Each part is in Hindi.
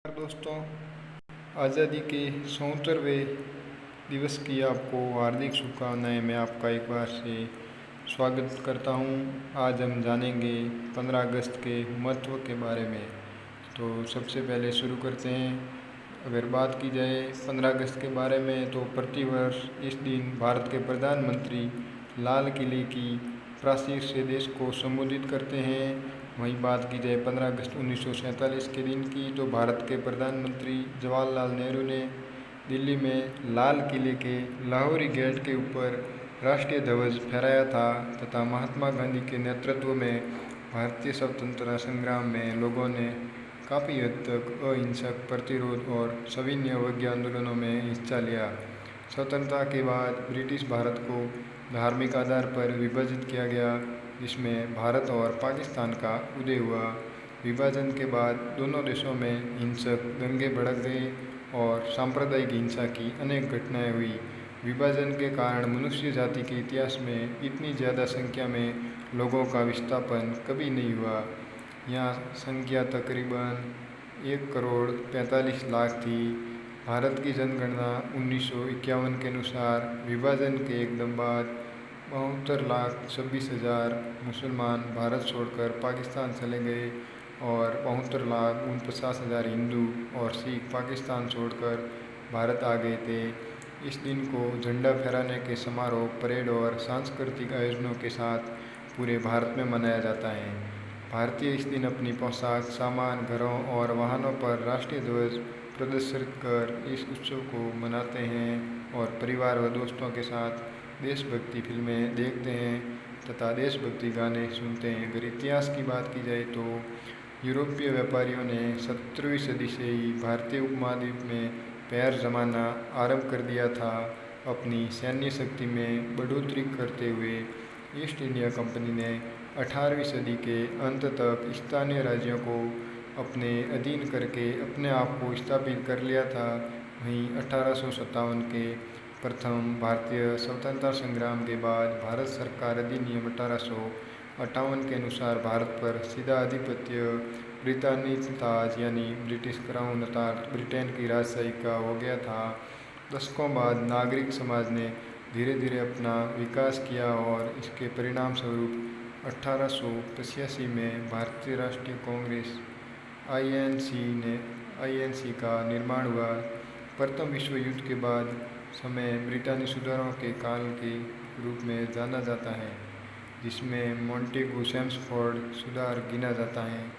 नमस्कार दोस्तों, आज़ादी के 74वें दिवस की आपको हार्दिक शुभकामनाएं। मैं आपका एक बार से स्वागत करता हूं। आज हम जानेंगे 15 अगस्त के महत्व के बारे में। तो सबसे पहले शुरू करते हैं। अगर बात की जाए 15 अगस्त के बारे में, तो प्रतिवर्ष इस दिन भारत के प्रधानमंत्री लाल किले की प्राचीर से देश को संबोधित करते हैं। वहीं बात की जाए 15 अगस्त 1947 के दिन की, तो भारत के प्रधानमंत्री जवाहरलाल नेहरू ने दिल्ली में लाल किले के लाहौरी गेट के ऊपर राष्ट्रीय ध्वज फहराया था तथा महात्मा गांधी के नेतृत्व में भारतीय स्वतंत्रता संग्राम में लोगों ने काफ़ी हद तक अहिंसक प्रतिरोध और सविनय अवज्ञा आंदोलनों में हिस्सा लिया। स्वतंत्रता के बाद ब्रिटिश भारत को धार्मिक आधार पर विभाजित किया गया, जिसमें भारत और पाकिस्तान का उदय हुआ। विभाजन के बाद दोनों देशों में हिंसक दंगे भड़क गए और सांप्रदायिक हिंसा की अनेक घटनाएं हुई। विभाजन के कारण मनुष्य जाति के इतिहास में इतनी ज़्यादा संख्या में लोगों का विस्थापन कभी नहीं हुआ। यहाँ संख्या तकरीबन 1,45,00,000 थी। भारत की जनगणना 1951 के अनुसार विभाजन के एकदम बाद 72,26,000 मुसलमान भारत छोड़कर पाकिस्तान चले गए और 72,49,000 हिंदू और सिख पाकिस्तान छोड़कर भारत आ गए थे। इस दिन को झंडा फहराने के समारोह, परेड और सांस्कृतिक आयोजनों के साथ पूरे भारत में मनाया जाता है। भारतीय इस दिन अपनी पोशाक, सामान, घरों और वाहनों पर राष्ट्रीय ध्वज प्रदर्शित कर इस उत्सव को मनाते हैं और परिवार व दोस्तों के साथ देशभक्ति फिल्में देखते हैं तथा देशभक्ति गाने सुनते हैं। अगर इतिहास की बात की जाए, तो यूरोपीय व्यापारियों ने 17वीं सदी से ही भारतीय उपमहाद्वीप में पैर जमाना आरंभ कर दिया था। अपनी सैन्य शक्ति में बढ़ोतरी करते हुए ईस्ट इंडिया कंपनी ने 18वीं सदी के अंत तक स्थानीय राज्यों को अपने अधीन करके अपने आप को स्थापित कर लिया था। वहीं 1857 के प्रथम भारतीय स्वतंत्रता संग्राम के बाद भारत सरकार अधिनियम 1858 के अनुसार भारत पर सीधा आधिपत्य ब्रितानी ताज यानी ब्रिटिश क्राउन अर्थात ब्रिटेन की राजशाही का हो गया था। दशकों बाद नागरिक समाज ने धीरे धीरे अपना विकास किया और इसके परिणाम स्वरूप 1885 में भारतीय राष्ट्रीय कांग्रेस आईएनसी का निर्माण हुआ। प्रथम विश्व युद्ध के बाद समय ब्रिटानी सुधारों के काल के रूप में जाना जाता है, जिसमें मॉन्टेगू चेम्सफोर्ड सुधार गिना जाता है,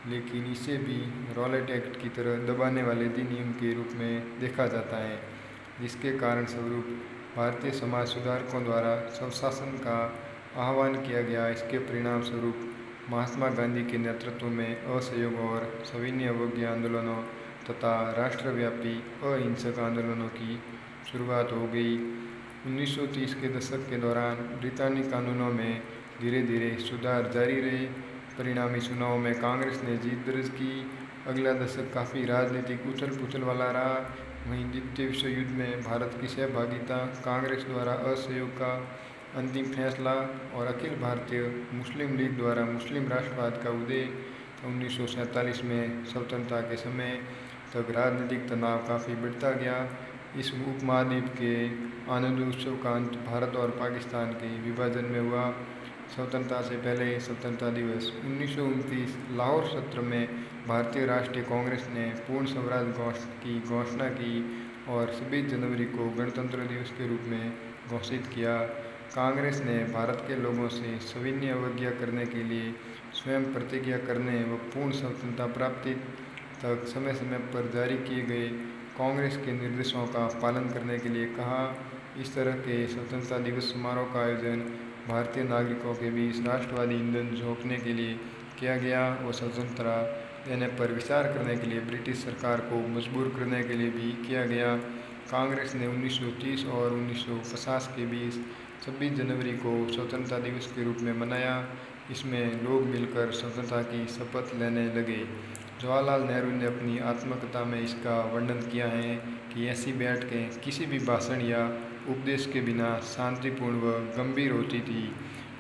लेकिन इसे भी रॉलेट एक्ट की तरह दबाने वाले अधिनियम के रूप में देखा जाता है, जिसके कारण स्वरूप भारतीय समाज सुधारकों द्वारा स्वशासन का आह्वान किया गया। इसके परिणाम स्वरूप महात्मा गांधी के नेतृत्व में असहयोग और सविनय अवज्ञा आंदोलनों तथा राष्ट्रव्यापी अहिंसक आंदोलनों की शुरुआत हो गई। 1930 के दशक के दौरान ब्रितानी कानूनों में धीरे धीरे सुधार जारी रहे। परिणामी चुनाव में कांग्रेस ने जीत दर्ज की। अगला दशक काफ़ी राजनीतिक उथल पुथल वाला रहा। वहीं द्वितीय विश्व युद्ध में भारत की सहभागिता, कांग्रेस द्वारा असहयोग का अंतिम फैसला और अखिल भारतीय मुस्लिम लीग द्वारा मुस्लिम राष्ट्रवाद का उदय। 1947 में स्वतंत्रता के समय तक राजनीतिक तनाव काफ़ी बढ़ता गया। इस उपमहाद्वीप के आनंद उत्सव का अंत भारत और पाकिस्तान के विभाजन में हुआ। स्वतंत्रता से पहले स्वतंत्रता दिवस 1929 लाहौर सत्र में भारतीय राष्ट्रीय कांग्रेस ने पूर्ण स्वराज की घोषणा की और 26 जनवरी को गणतंत्र दिवस के रूप में घोषित किया। कांग्रेस ने भारत के लोगों से सविनय अवज्ञा करने के लिए स्वयं प्रतिज्ञा करने व पूर्ण स्वतंत्रता प्राप्ति तक समय समय पर जारी किए गए कांग्रेस के निर्देशों का पालन करने के लिए कहा। इस तरह के स्वतंत्रता दिवस समारोह का आयोजन भारतीय नागरिकों के बीच राष्ट्रवादी ईंधन झोंकने के लिए किया गया व स्वतंत्रता देने पर विचार करने के लिए ब्रिटिश सरकार को मजबूर करने के लिए भी किया गया। कांग्रेस ने 1930 और 1950 के बीच 26 जनवरी को स्वतंत्रता दिवस के रूप में मनाया। इसमें लोग मिलकर स्वतंत्रता की शपथ लेने लगे। जवाहरलाल नेहरू ने अपनी आत्मकथा में इसका वर्णन किया है कि ऐसी बैठकें किसी भी भाषण या उपदेश के बिना शांतिपूर्ण व गंभीर होती थी।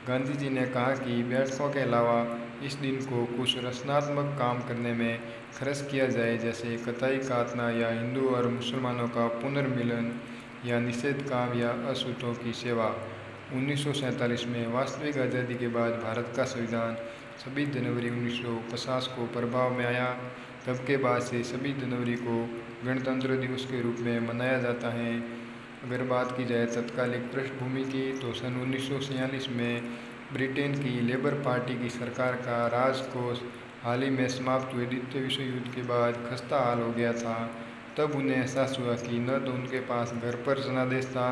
गांधी जी ने कहा कि बैठकों के अलावा इस दिन को कुछ रचनात्मक काम करने में खर्च किया जाए, जैसे कताई काटना या हिंदू और मुसलमानों का पुनर्मिलन या निषेध काम या अछूतों की सेवा। 1947 में वास्तविक आज़ादी के बाद भारत का संविधान 26 जनवरी 1950 को प्रभाव में आया। तब के बाद से 26 जनवरी को गणतंत्र दिवस के रूप में मनाया जाता है। अगर बात की जाए तत्कालिक पृष्ठभूमि की, तो सन 1946 में ब्रिटेन की लेबर पार्टी की सरकार का राजकोष हाल ही में समाप्त हुए द्वितीय विश्व युद्ध के बाद खस्ता हाल हो गया था। तब उन्हें एहसास हुआ कि न तो उनके पास घर पर जनादेश था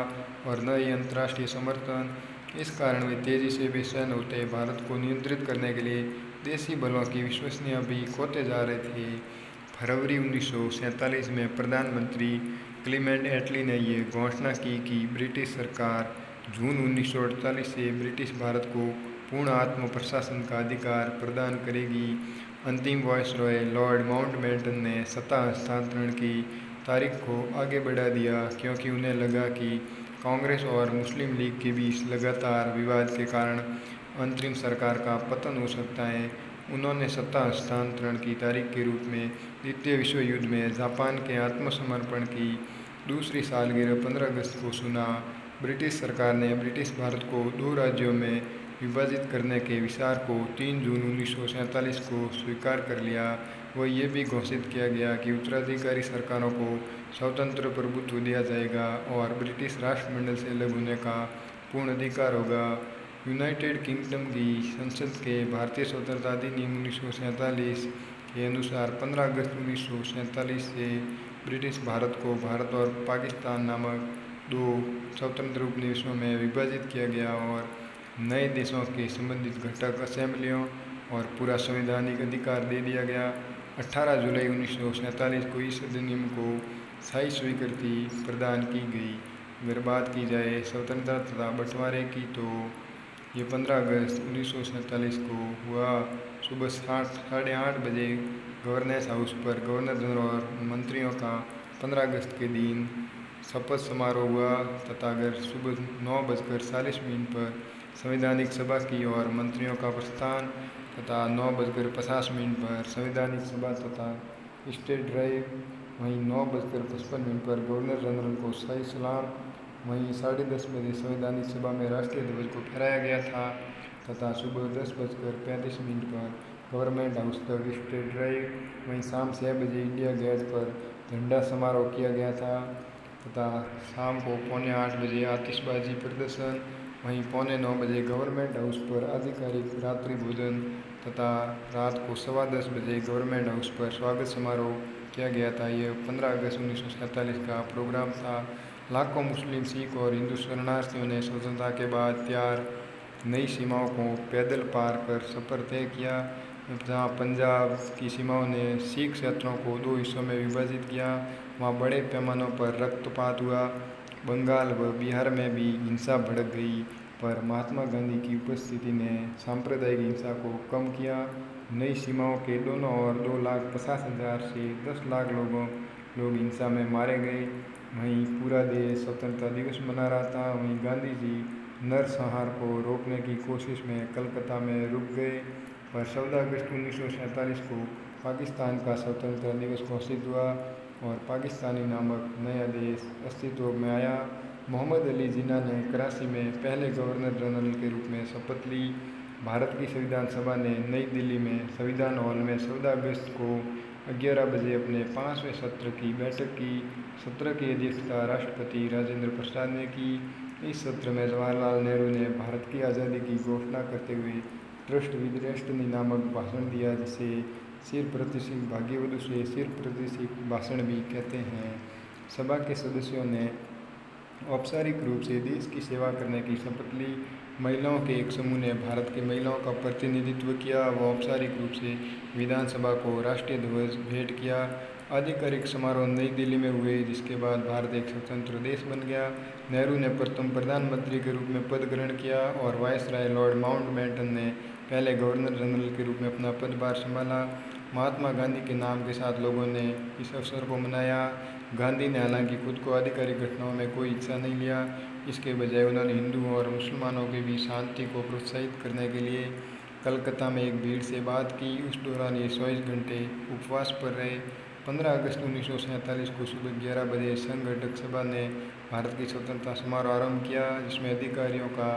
और न ही अंतर्राष्ट्रीय समर्थन। इस कारण वे तेजी से बेचैन होते भारत को नियंत्रित करने के लिए देशी बलों की विश्वसनीयता भी खोते जा रहे थे। फरवरी 1947 में प्रधानमंत्री क्लीमेंट एटली ने ये घोषणा की कि ब्रिटिश सरकार जून 1948 से ब्रिटिश भारत को पूर्ण आत्म प्रशासन का अधिकार प्रदान करेगी। अंतिम वायसरॉय लॉर्ड माउंटबेटन ने सत्ता हस्तांतरण की तारीख को आगे बढ़ा दिया, क्योंकि उन्हें लगा कि कांग्रेस और मुस्लिम लीग के बीच लगातार विवाद के कारण अंतरिम सरकार का पतन हो सकता है। उन्होंने सत्ता हस्तांतरण की तारीख के रूप में द्वितीय विश्व युद्ध में जापान के आत्मसमर्पण की दूसरी सालगिरह 15 अगस्त को चुना। ब्रिटिश सरकार ने ब्रिटिश भारत को दो राज्यों में विभाजित करने के विचार को 3 जून 1947 को स्वीकार कर लिया। वह ये भी घोषित किया गया कि उत्तराधिकारी सरकारों को स्वतंत्र प्रभुत्व दिया जाएगा और ब्रिटिश राष्ट्रमंडल से अलग होने का पूर्ण अधिकार होगा। यूनाइटेड किंगडम की संसद के भारतीय स्वतंत्रता अधिनियम 1947 के अनुसार 15 अगस्त 1947 से ब्रिटिश भारत को भारत और पाकिस्तान नामक दो स्वतंत्र उपनिवेशों में विभाजित किया गया और नए देशों के संबंधित घटक असेंबलियों और पूरा संवैधानिक अधिकार दे दिया गया। 18 जुलाई 1947 को इस अधिनियम को स्थायी स्वीकृति प्रदान की गई। अगर बात की जाए स्वतंत्रता तथा बंटवारे की, तो ये 15 अगस्त 1947 को हुआ। सुबह 8:30 बजे गवर्नेंस हाउस पर गवर्नर जनरल और मंत्रियों का 15 अगस्त के दिन शपथ समारोह हुआ तथा अगर सुबह 9:40 पर संवैधानिक सभा की और मंत्रियों का प्रस्थान तथा 9:50 पर संवैधानिक सभा तथा स्टेट ड्राइव, वहीं 9:55 पर गवर्नर जनरल को शाही सलाम, वहीं 10:30 बजे संवैधानिक सभा में राष्ट्रीय ध्वज को फहराया गया था तथा सुबह 10:35 पर गवर्नमेंट हाउस तक स्टेट ड्राइव, वहीं शाम 6 बजे इंडिया गेट पर झंडा समारोह किया गया था तथा शाम को 7:45 बजे आतिशबाजी प्रदर्शन, वहीं 8:45 बजे गवर्नमेंट हाउस पर आधिकारिक रात्रि भोजन तथा रात को 10:15 बजे गवर्नमेंट हाउस पर स्वागत समारोह किया गया था। यह 15 अगस्त 1947 का प्रोग्राम था। लाखों मुस्लिम, सिख और हिंदू शरणार्थियों ने स्वतंत्रता के बाद तैयार नई सीमाओं को पैदल पार कर सफ़र तय किया। जहाँ पंजाब की सीमाओं ने सिख क्षेत्रों को दो हिस्सों में विभाजित किया, वहाँ बड़े पैमानों पर रक्तपात हुआ। बंगाल व बिहार में भी हिंसा भड़क गई, पर महात्मा गांधी की उपस्थिति ने सांप्रदायिक हिंसा को कम किया। नई सीमाओं के दोनों ओर 2,50,000 से 10 लाख लोग हिंसा में मारे गए। वहीं पूरा देश स्वतंत्रता दिवस मना रहा था। वहीं गांधी जी नरसंहार को रोकने की कोशिश में कलकत्ता में रुक गए, पर 14 अगस्त 1947 को पाकिस्तान का स्वतंत्रता दिवस घोषित हुआ और पाकिस्तानी नामक नया देश अस्तित्व में आया। मोहम्मद अली जिन्ना ने कराची में पहले गवर्नर जनरल के रूप में शपथ ली। भारत की संविधान सभा ने नई दिल्ली में संविधान हॉल में 14 अगस्त को 11 बजे अपने 5वें सत्र की बैठक की। सत्र की अध्यक्षता राष्ट्रपति राजेंद्र प्रसाद ने की। इस सत्र में जवाहरलाल नेहरू ने भारत की आज़ादी की घोषणा करते हुए ट्रस्ट विद डेस्टिनी नामक भाषण दिया, जिसे सिर प्रतिष्ठित भाग्यवधु से सिर प्रतिष्ठित भाषण भी कहते हैं। सभा के सदस्यों ने औपचारिक रूप से देश की सेवा करने की शपथ ली। महिलाओं के एक समूह ने भारत की महिलाओं का प्रतिनिधित्व किया व औपचारिक रूप से विधानसभा को राष्ट्रीय ध्वज भेंट किया। आधिकारिक समारोह नई दिल्ली में हुए, जिसके बाद भारत एक स्वतंत्र देश बन गया। नेहरू ने प्रथम प्रधानमंत्री के रूप में पद ग्रहण किया और वायसराय लॉर्ड माउंटबेटन ने पहले गवर्नर जनरल के रूप में अपना पदभार संभाला। महात्मा गांधी के नाम के साथ लोगों ने इस अवसर को मनाया। गांधी ने हालांकि खुद को आधिकारिक घटनाओं में कोई हिस्सा नहीं लिया। इसके बजाय उन्होंने हिंदुओं और मुसलमानों के बीच शांति को प्रोत्साहित करने के लिए कलकत्ता में एक भीड़ से बात की। उस दौरान ये 24 घंटे उपवास पर रहे। 15 अगस्त 1947 को सुबह 11 बजे संघटक सभा ने भारत की स्वतंत्रता समारोह आरंभ किया, जिसमें अधिकारियों का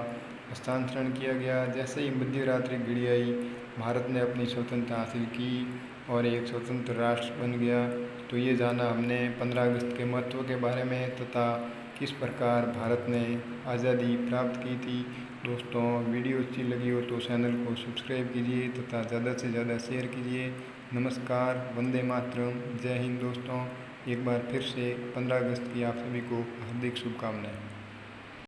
हस्तांतरण किया गया। जैसे ही मध्य रात्रि घड़ी आई, भारत ने अपनी स्वतंत्रता हासिल की और एक स्वतंत्र राष्ट्र बन गया। तो ये जाना हमने 15 अगस्त के महत्व के बारे में तथा किस प्रकार भारत ने आज़ादी प्राप्त की थी। दोस्तों, वीडियो अच्छी लगी हो तो चैनल को सब्सक्राइब कीजिए तथा ज़्यादा से ज़्यादा शेयर कीजिए। नमस्कार, वंदे मातरम, जय हिंद। दोस्तों, एक बार फिर से 15 अगस्त की आप सभी को हार्दिक शुभकामनाएं।